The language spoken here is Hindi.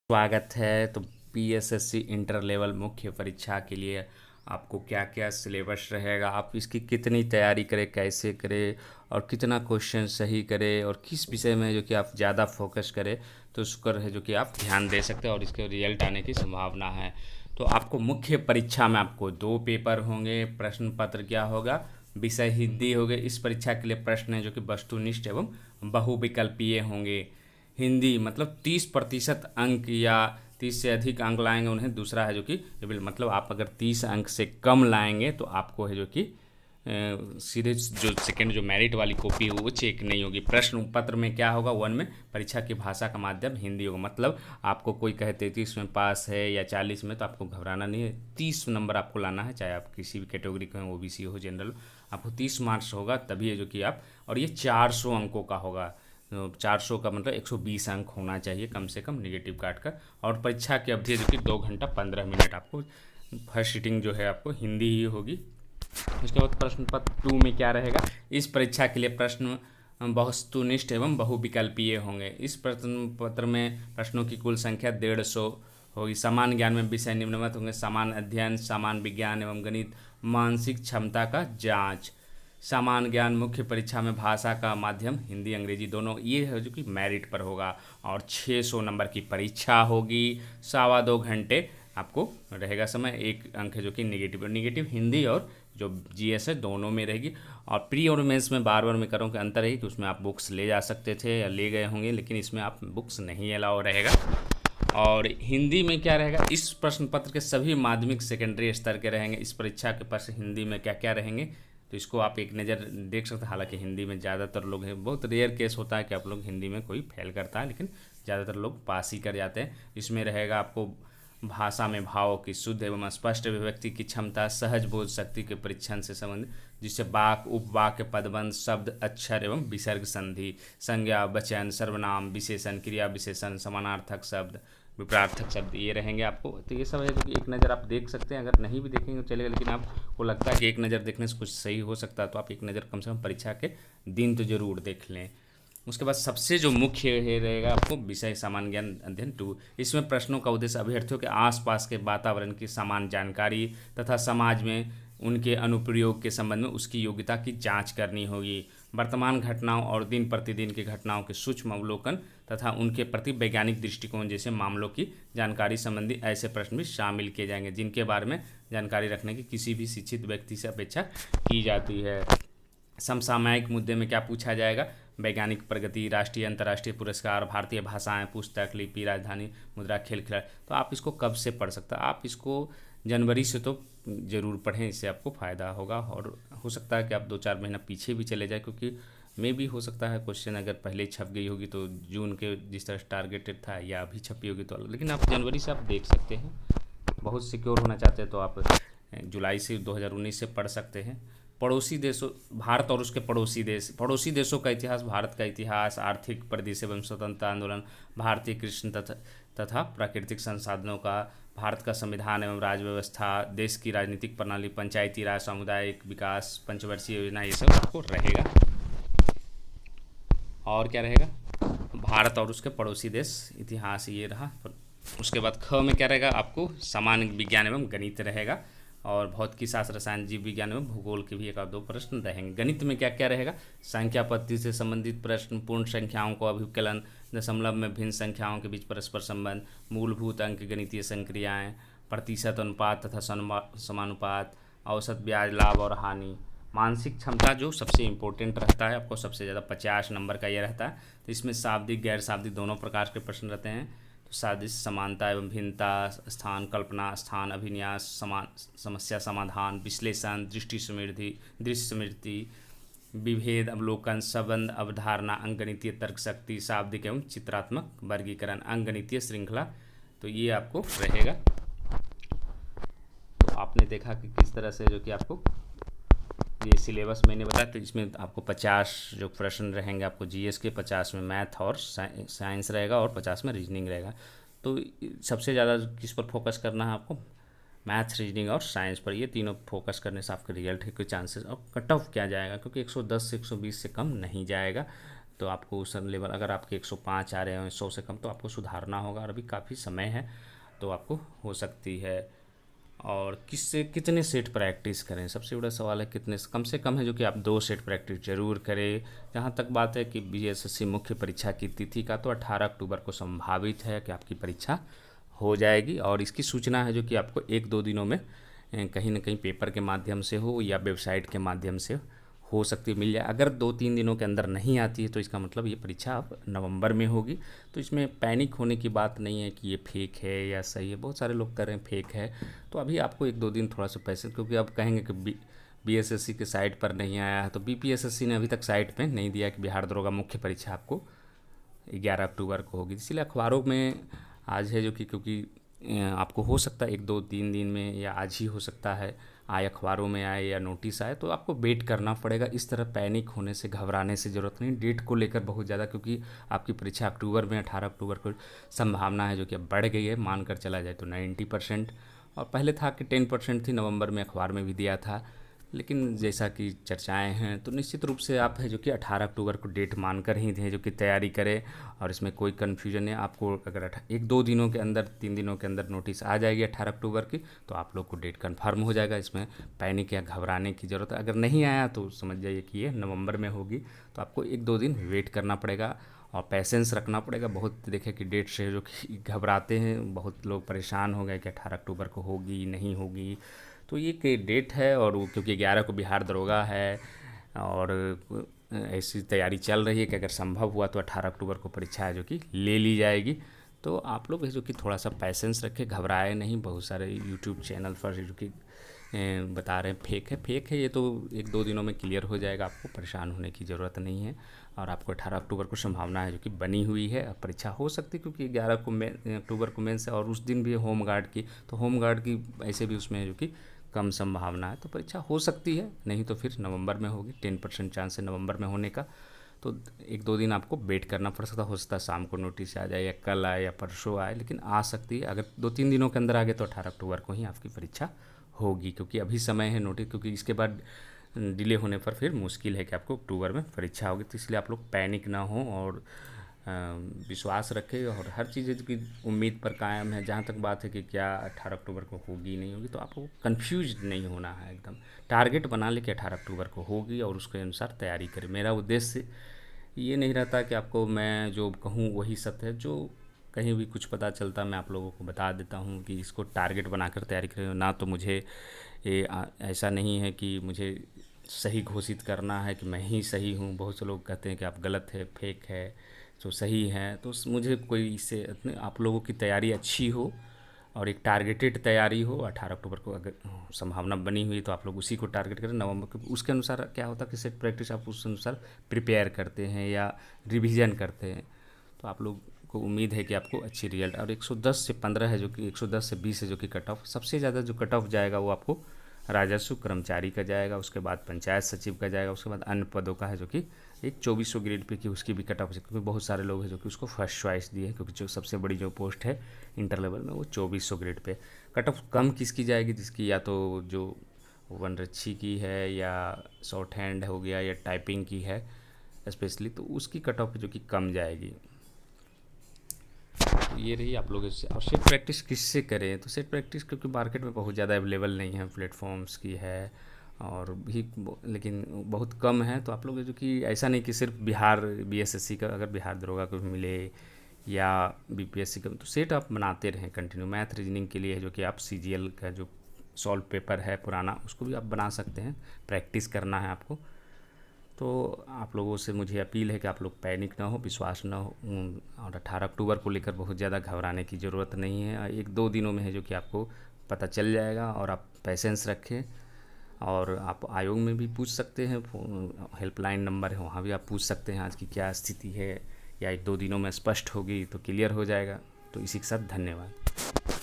स्वागत है। तो पीएसएससी इंटर लेवल मुख्य परीक्षा के लिए आपको क्या क्या सिलेबस रहेगा, आप इसकी कितनी तैयारी करें, कैसे करें और कितना क्वेश्चन सही करें और किस विषय में जो कि आप ज़्यादा फोकस करें तो उस पर है जो कि आप ध्यान दे सकते हैं और इसके रिजल्ट आने की संभावना है। तो आपको मुख्य परीक्षा में आपको 2 पेपर होंगे। प्रश्न पत्र क्या होगा, विषय हिंदी होंगे। इस परीक्षा के लिए प्रश्न है जो कि वस्तुनिष्ठ एवं बहुविकल्पीय होंगे। हिंदी मतलब 30% अंक या 30 से अधिक अंक लाएंगे उन्हें दूसरा है जो कि मतलब आप अगर 30 अंक से कम लाएंगे तो आपको है जो कि सीधे जो सेकंड जो मेरिट वाली कॉपी है वो चेक नहीं होगी। प्रश्न पत्र में क्या होगा, 1 में परीक्षा की भाषा का माध्यम हिंदी होगा। मतलब आपको कोई कहे 33 में पास है या 40 में, तो आपको घबराना नहीं है। 30 नंबर आपको लाना है, चाहे आप किसी भी कैटेगरी के हो, ओबीसी हो, जनरल, आपको 30 मार्क्स होगा तभी है जो कि आप। और ये 400 अंकों का होगा। 400 का मतलब 120 अंक होना चाहिए कम से कम निगेटिव काट कर। और परीक्षा की अवधि जो कि 2 घंटा 15 मिनट। आपको फर्स्ट सीटिंग जो है आपको हिंदी ही होगी। उसके बाद प्रश्न पत्र 2 में क्या रहेगा, इस परीक्षा के लिए प्रश्न वस्तुनिष्ठ एवं बहुविकल्पीय होंगे। इस प्रश्न पत्र में प्रश्नों की कुल संख्या 150 होगी। समान ज्ञान में विषय निम्नवत होंगे: समान अध्ययन, समान विज्ञान एवं गणित, मानसिक क्षमता का जांच। सामान्य ज्ञान मुख्य परीक्षा में भाषा का माध्यम हिंदी अंग्रेजी दोनों, ये है जो कि मेरिट पर होगा। और 600 नंबर की परीक्षा होगी। 2.25 घंटे आपको रहेगा समय। 1 अंक है जो कि निगेटिव, निगेटिव हिंदी और जो जीएस है दोनों में रहेगी। और प्री और मेंस में बार बार मैं करूँ कि अंतर है कि उसमें आप बुक्स ले जा सकते थे या ले गए होंगे, लेकिन इसमें आप बुक्स नहीं अलाउ रहेगा। और हिंदी में क्या रहेगा, इस प्रश्न पत्र के सभी माध्यमिक सेकेंडरी स्तर के रहेंगे। इस परीक्षा के प्रश्न हिंदी में क्या क्या रहेंगे तो इसको आप एक नज़र देख सकते हैं। हालांकि हिंदी में ज़्यादातर लोग हैं, बहुत रेयर केस होता है कि आप लोग हिंदी में कोई फेल करता है, लेकिन ज़्यादातर लोग पास ही कर जाते हैं। इसमें रहेगा आपको भाषा में भावों की शुद्ध एवं स्पष्ट अभिव्यक्ति की क्षमता, सहज बोध शक्ति के परीक्षण से संबंधित, जिससे वाक, उपवाक्य, पदबंध, शब्द, अक्षर एवं विसर्ग, संधि, संज्ञा, वचन, सर्वनाम, विशेषण, क्रिया विशेषण, समानार्थक शब्द, विपरार्थक शब्द, ये रहेंगे आपको। तो ये सब है जो कि एक नज़र आप देख सकते हैं। अगर नहीं भी देखेंगे तो चलेगा, लेकिन आपको लगता है कि एक नज़र देखने से कुछ सही हो सकता है तो आप एक नज़र कम से कम परीक्षा के दिन तो ज़रूर देख लें। उसके बाद सबसे जो मुख्य है रहेगा आपको विषय सामान्य ज्ञान अध्ययन 2। इसमें प्रश्नों का उद्देश्य अभ्यर्थियों के आसपास के वातावरण की समान जानकारी तथा समाज में उनके अनुप्रयोग के संबंध में उसकी योग्यता की जांच करनी होगी। वर्तमान घटनाओं और दिन प्रतिदिन की घटनाओं के सूक्ष्म अवलोकन तथा उनके प्रति वैज्ञानिक दृष्टिकोण जैसे मामलों की जानकारी संबंधी ऐसे प्रश्न भी शामिल किए जाएंगे जिनके बारे में जानकारी रखने की किसी भी शिक्षित व्यक्ति से अपेक्षा की जाती है। समसामयिक मुद्दे में क्या पूछा जाएगा, वैज्ञानिक प्रगति, राष्ट्रीय अंतर्राष्ट्रीय पुरस्कार, भारतीय भाषाएं, पुस्तक, लिपि, राजधानी, मुद्रा, खेल खिलाड़ी। तो आप इसको कब से पढ़ सकते हैं, आप इसको जनवरी से तो ज़रूर पढ़ें, इससे आपको फ़ायदा होगा। और हो सकता है कि आप 2-4 महीना पीछे भी चले जाए, क्योंकि मे भी हो सकता है क्वेश्चन अगर पहले छप गई होगी तो जून के जिस तरह टारगेटेड था या अभी छपी होगी तो, लेकिन आप जनवरी से आप देख सकते हैं। बहुत सिक्योर होना चाहते हैं तो आप जुलाई से 2019 से पढ़ सकते हैं। पड़ोसी देशों, भारत और उसके पड़ोसी देशों का इतिहास, भारत का इतिहास, आर्थिक परिदृश्य एवं स्वतंत्रता आंदोलन, भारतीय कृषि तथा प्राकृतिक संसाधनों का, भारत का संविधान एवं राज्य व्यवस्था, देश की राजनीतिक प्रणाली, पंचायती राज, सामुदायिक विकास, पंचवर्षीय योजना, ये सब आपको रहेगा। और क्या रहेगा, भारत और उसके पड़ोसी देश, इतिहास ये रहा। उसके बाद ख में क्या रहेगा, आपको सामान्य विज्ञान एवं गणित रहेगा। और भौतिकी शास्त्र, रसायन, जीव विज्ञान एवं भूगोल के भी 1-2 प्रश्न रहेंगे। गणित में क्या क्या रहेगा, संख्या पद्धति से संबंधित प्रश्न, पूर्ण संख्याओं को अभिकलन, दशमलव में भिन्न संख्याओं के बीच परस्पर संबंध, मूलभूत अंक गणितीय संक्रियाएं, प्रतिशत अनुपात तथा समानुपात, औसत ब्याज, लाभ और हानि। मानसिक क्षमता जो सबसे इम्पोर्टेंट रहता है, आपको सबसे ज़्यादा 50 नंबर का ये रहता है। तो इसमें शाब्दिक गैर शाब्दिक दोनों प्रकार के प्रश्न रहते हैं। तो सादृश, समानता एवं भिन्नता, स्थान कल्पना, स्थान अभिन्यास, समान समस्या समाधान, विश्लेषण, दृश्य स्मृति, विभेद अवलोकन, संबंध अवधारणा, अंकगणितीय तर्क शक्ति, शाब्दिक एवं चित्रात्मक वर्गीकरण, अंकगणितीय श्रृंखला। तो ये आपको रहेगा। तो आपने देखा कि किस तरह से जो कि आपको ये सिलेबस मैंने बताया। तो इसमें आपको 50 जो प्रश्न रहेंगे आपको जीएस के, 50 में मैथ और साइंस रहेगा और 50 में रीजनिंग रहेगा। तो सबसे ज़्यादा किस पर फोकस करना है आपको, मैथ, रीजनिंग और साइंस पर। ये तीनों फोकस करने से आपके रिजल्ट के चांसेस। और कट ऑफ क्या जाएगा, क्योंकि 110 से 120 से कम नहीं जाएगा। तो आपको उस लेवल अगर आपके 105 आ रहे हैं 100 से कम तो आपको सुधारना होगा, और अभी काफ़ी समय है तो आपको हो सकती है। और किससे कितने सेट प्रैक्टिस करें, सबसे बड़ा सवाल है कितने कम से कम है जो कि आप 2 सेट प्रैक्टिस जरूर करें। जहाँ तक बात है कि बीएसएससी मुख्य परीक्षा की तिथि का तो 18 अक्टूबर को संभावित है कि आपकी परीक्षा हो जाएगी, और इसकी सूचना है जो कि आपको 1-2 दिनों में कहीं ना कहीं पेपर के माध्यम से हो या वेबसाइट के माध्यम से हो सकती है मिल जाए। अगर 2-3 दिनों के अंदर नहीं आती है तो इसका मतलब ये परीक्षा अब नवंबर में होगी। तो इसमें पैनिक होने की बात नहीं है कि ये फेक है या सही है, बहुत सारे लोग कर रहे हैं फेक है। तो अभी आपको 1-2 दिन थोड़ा सा पैसे, क्योंकि आप कहेंगे कि बीएसएससी के साइट पर नहीं आया है, तो बीपीएसएससी ने अभी तक साइट पे नहीं दिया कि बिहार दरोगा मुख्य परीक्षा आपको 11 अक्टूबर को होगी। इसलिए अखबारों में आज है जो कि, क्योंकि आपको हो सकता है 1-2-3 दिन में या आज ही हो सकता है आए, अखबारों में आए या नोटिस आए, तो आपको वेट करना पड़ेगा। इस तरह पैनिक होने से घबराने से ज़रूरत नहीं, डेट को लेकर बहुत ज़्यादा, क्योंकि आपकी परीक्षा अक्टूबर में 18 अक्टूबर को संभावना है जो कि अब बढ़ गई है, मानकर चला जाए तो 90%। और पहले था कि 10% थी, नवंबर में अखबार में भी दिया था, लेकिन जैसा कि चर्चाएं हैं तो निश्चित रूप से आप है जो कि 18 अक्टूबर को डेट मानकर ही दें, जो कि तैयारी करें। और इसमें कोई कन्फ्यूजन नहीं, आपको अगर 1-2 दिनों के अंदर 3 दिनों के अंदर नोटिस आ जाएगी 18 अक्टूबर की, तो आप लोग को डेट कन्फर्म हो जाएगा। इसमें पैनिक या घबराने की ज़रूरत है। अगर नहीं आया तो समझ जाइए कि ये नवंबर में होगी, तो आपको 1-2 दिन वेट करना पड़ेगा और पैसेंस रखना पड़ेगा। बहुत देखे कि डेट से जो कि घबराते हैं, बहुत लोग परेशान हो गए कि 18 अक्टूबर को होगी नहीं होगी। तो ये कि डेट है, और वो क्योंकि 11 को बिहार दरोगा है और ऐसी तैयारी चल रही है कि अगर संभव हुआ तो 18 अक्टूबर को परीक्षा है जो कि ले ली जाएगी। तो आप लोग जो कि थोड़ा सा पैसेंस रखें, घबराए नहीं। बहुत सारे यूट्यूब चैनल पर जो कि बता रहे हैं फेक है, ये तो 1-2 दिनों में क्लियर हो जाएगा, आपको परेशान होने की ज़रूरत नहीं है। और आपको 18 अक्टूबर को संभावना है जो कि बनी हुई है, अब परीक्षा हो सकती है, क्योंकि 11 को अक्टूबर को मेंस है और उस दिन भी है होम गार्ड की, तो होम गार्ड की ऐसे भी उसमें है जो कि कम संभावना है, तो परीक्षा हो सकती है। नहीं तो फिर नवंबर में होगी, 10% चांस है नवंबर में होने का। तो 1-2 दिन आपको वेट करना पड़ सकता, हो सकता है शाम को नोटिस आ जाए या कल आए या परसों आए, लेकिन आ सकती है। अगर 2-3 दिनों के अंदर आ गए तो 18 अक्टूबर को ही आपकी परीक्षा होगी, क्योंकि अभी समय है नोटिस, क्योंकि इसके बाद डिले होने पर फिर मुश्किल है कि आपको अक्टूबर में परीक्षा होगी। तो इसलिए आप लोग पैनिक ना हो और विश्वास रखें, और हर चीज़ की उम्मीद पर कायम है। जहाँ तक बात है कि क्या 18 अक्टूबर को होगी नहीं होगी, तो आपको कंफ्यूज नहीं होना है, एकदम टारगेट बना ले कि 18 अक्टूबर को होगी और उसके अनुसार तैयारी करें। मेरा उद्देश्य ये नहीं रहता कि आपको मैं जो कहूँ वही सत्य है, जो कहीं भी कुछ पता चलता मैं आप लोगों को बता देता हूँ कि इसको टारगेट बनाकर तैयारी करें। ना तो मुझे ऐसा नहीं है कि मुझे सही घोषित करना है कि मैं ही सही हूँ। बहुत से लोग कहते हैं कि आप गलत है, फेक है, जो सही है। तो मुझे कोई इससे आप लोगों की तैयारी अच्छी हो और एक टारगेटेड तैयारी हो। 18 अक्टूबर को अगर संभावना बनी हुई तो आप लोग उसी को टारगेट करें। नवंबर को उसके अनुसार क्या होता है कि सेट प्रैक्टिस आप उस अनुसार प्रिपेयर करते हैं या रिवीजन करते हैं, तो आप लोग को उम्मीद है कि आपको अच्छी रिजल्ट। और 110 से 15 है जो कि 110 से 20 है जो कि कट ऑफ, सबसे ज़्यादा जो कट ऑफ जाएगा वो आपको राजस्व कर्मचारी का जाएगा, उसके बाद पंचायत सचिव का जाएगा, उसके बाद अन्य पदों का है जो कि एक 2400 ग्रेड पे की उसकी भी कट ऑफ, क्योंकि बहुत सारे लोग हैं जो कि उसको फर्स्ट चॉइस दिए हैं, क्योंकि जो सबसे बड़ी जो पोस्ट है इंटर लेवल में वो 2400 ग्रेड पे। कट ऑफ कम किसकी जाएगी, जिसकी या तो जो वनरक्षी की है या शॉर्ट हैंड हो गया या टाइपिंग की है स्पेशली, तो उसकी कट ऑफ जो कि कम जाएगी। तो ये रही आप लोग इससे। और सेट प्रैक्टिस किससे करें, तो सेट प्रैक्टिस क्योंकि मार्केट में बहुत ज़्यादा अवेलेबल नहीं है, प्लेटफॉर्म्स की है और भी लेकिन बहुत कम है। तो आप लोग जो कि ऐसा नहीं कि सिर्फ बिहार बीएसएससी का, अगर बिहार दरोगा को मिले या बीपीएससी का, तो सेट आप बनाते रहें कंटिन्यू। मैथ रीजनिंग के लिए है जो कि आप सीजीएल का जो सॉल्व पेपर है पुराना, उसको भी आप बना सकते हैं, प्रैक्टिस करना है आपको। तो आप लोगों से मुझे अपील है कि आप लोग पैनिक ना हो, विश्वास ना हो, और 18 अक्टूबर को लेकर बहुत ज़्यादा घबराने की ज़रूरत नहीं है। 1-2 दिनों में है जो कि आपको पता चल जाएगा, और आप पेशेंस रखें। और आप आयोग में भी पूछ सकते हैं, हेल्पलाइन नंबर है वहाँ भी आप पूछ सकते हैं आज की क्या स्थिति है, या 1-2 दिनों में स्पष्ट होगी तो क्लियर हो जाएगा। तो इसी के साथ धन्यवाद।